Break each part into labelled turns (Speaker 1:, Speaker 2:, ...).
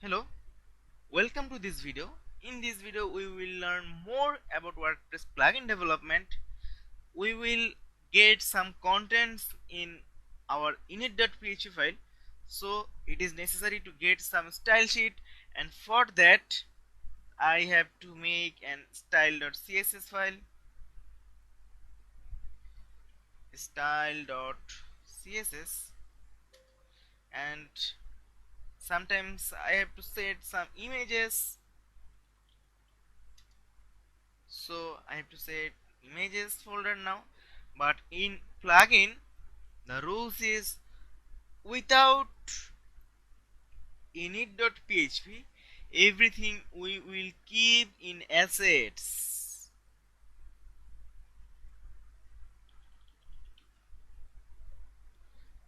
Speaker 1: Hello, welcome to this video. In this video we will learn more about WordPress plugin development. We will get some contents in our init.php file, so it is necessary to get some style sheet, and for that I have to make an style.css file. Style.css, and sometimes I have to set some images, so I have to set images folder now. But in plugin the rules is, without init.php everything we will keep in assets.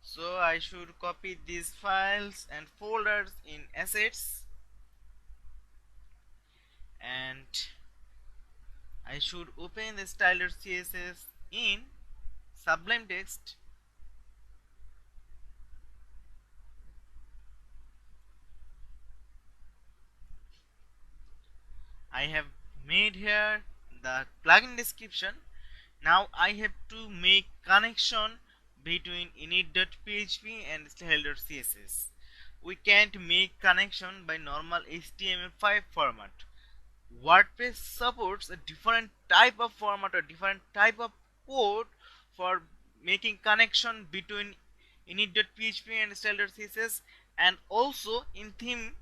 Speaker 1: So I should copy these files and folders in assets, and I should open the style.css in Sublime Text. I have made here the plugin description. Now I have to make connection between init.php and style.css. We can't make connection by normal HTML5 format. WordPress supports a different type of format or different type of code for making connection between init.php and style.css, and also in theme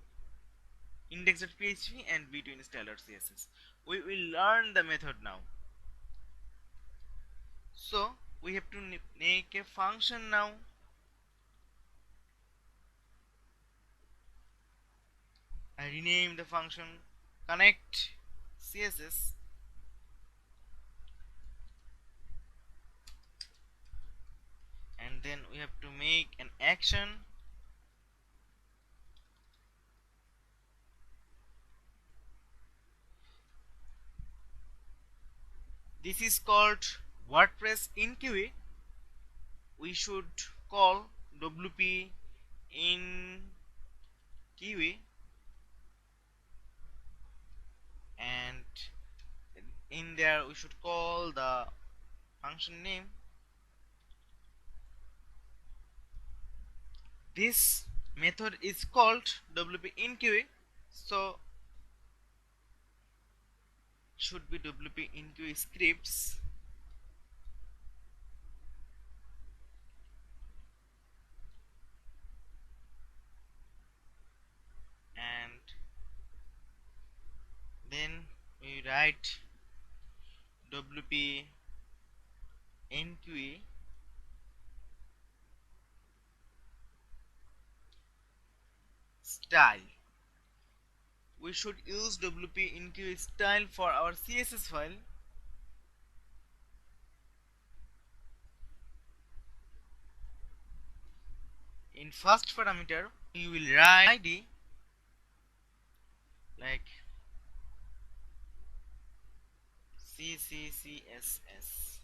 Speaker 1: index.php and between style.css. We will learn the method now. So we have to make a function now. I rename the function connect css, and then we have to make an action. This is called WordPress enquery. We should call wp enquery, and in there we should call the function name. This method is called wp enquery, so should be wp enquery scripts, and then we write wp enquery style. We should use wp enquery style for our css file. In first parameter we will write id like CCCSS,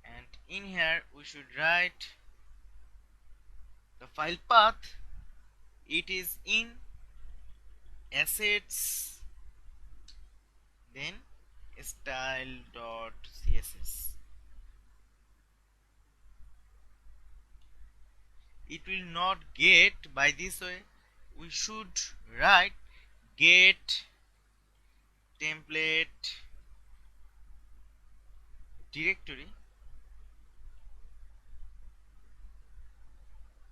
Speaker 1: and in here we should write the file path. It is in assets, then style.css. It will not get by this way. We should write get template directory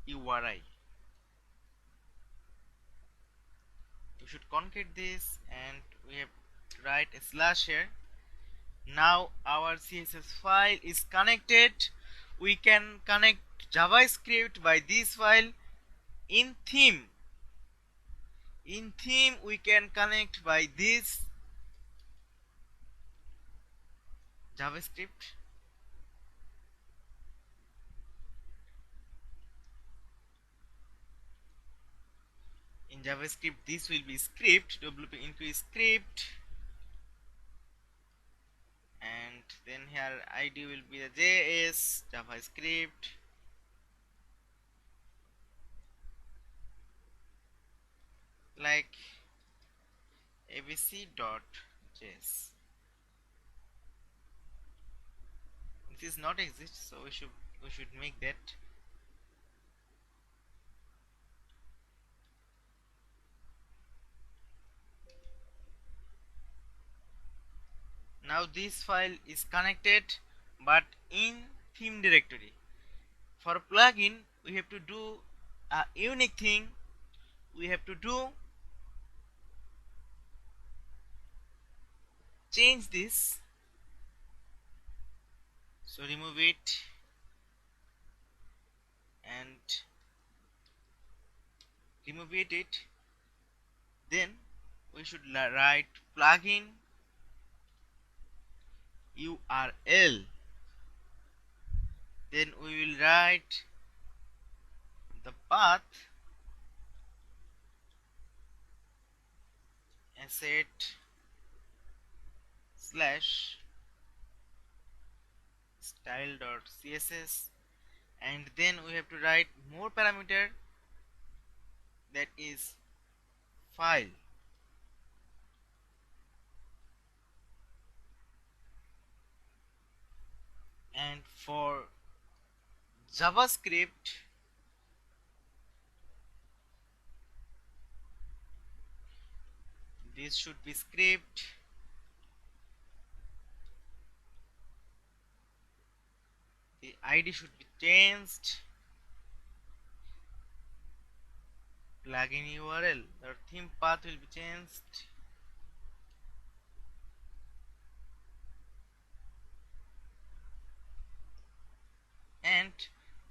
Speaker 1: URI. We should concat this, and we have to write a slash here. Now our css file is connected. We can connect JavaScript by this file. In theme we can connect by this JavaScript. In JavaScript this will be script, wp enquery script, and then here id will be the JS JavaScript, like abc.js. This is not exist, so we should make that. Now this file is connected but in theme directory. For a plugin we have to do a unique thing. We have to do change this, so remove it and it. Then we should write plugin URL. Then we will write the path asset slash style.css, and then we have to write more parameter, that is file. And for JavaScript, this should be script, the ID should be changed, plugin URL, the theme path will be changed, and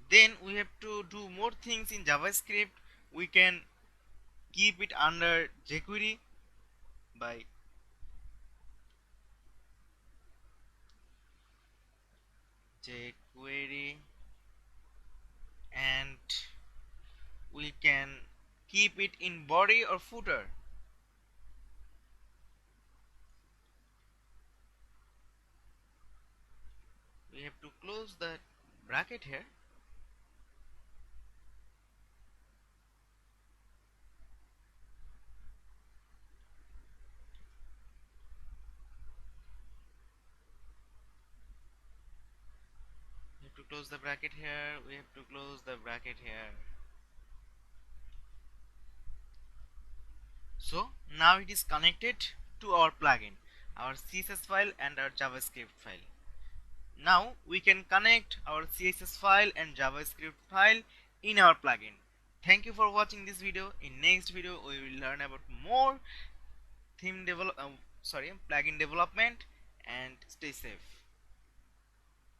Speaker 1: then we have to do more things in JavaScript. We can keep it under jquery by jquery, and we can keep it in body or footer. We have to close the bracket here. We have to close the bracket here. We have to close the bracket here. So now it is connected to our plugin, our CSS file and our JavaScript file. Now we can connect our CSS file and JavaScript file in our plugin. Thank you for watching this video. In next video we will learn about more plugin development, and stay safe.